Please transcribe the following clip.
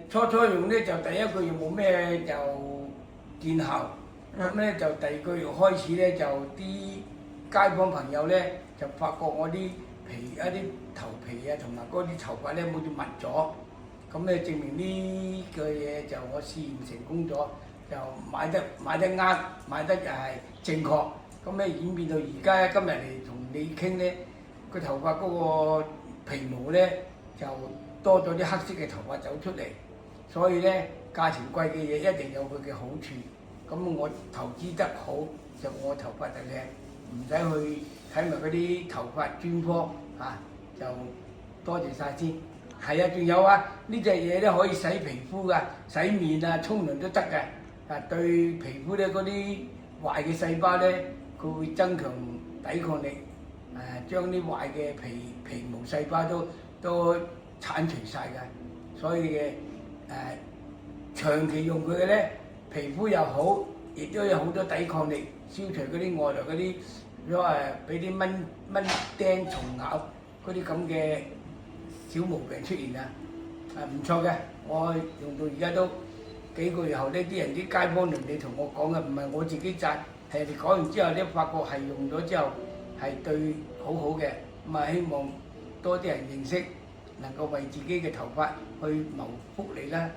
初用咧就第一個月冇咩就見效，咁咧就第二個月開始咧就啲街坊朋友咧就發覺我啲皮一啲頭皮啊同埋嗰啲頭髮咧好似密咗，咁咧證明呢個嘢就我試驗成功咗，就買得啱，買得又係正確，咁咧演變到而家今日嚟同你傾咧，個頭髮嗰個皮毛咧就多咗啲黑色嘅頭髮走出嚟，所以咧價錢貴嘅嘢一定有佢嘅好處。咁我投資得好，就我頭髮就靚，唔使去睇埋嗰啲頭髮專科就多謝晒先。係啊，仲有啊，呢隻嘢咧可以洗皮膚噶，洗面啊、沖涼都得嘅。對皮膚咧嗰啲壞嘅細胞咧，佢會增強抵抗力，將啲壞嘅皮毛細胞都剷除晒嘅。所以嘅長期用佢嘅咧，皮膚又好，亦都有好多抵抗力，消除嗰啲外來嗰啲，如果俾啲蚊叮蟲咬嗰啲咁嘅小毛病出現唔錯嘅。我用到而家都幾個月後呢，啲人啲街坊鄰里同我講嘅，唔係我自己讚，係人哋講完之後咧，發覺係用咗之後係對好好嘅。咁希望多啲人認識，能夠為自己嘅頭髮去謀福利啦，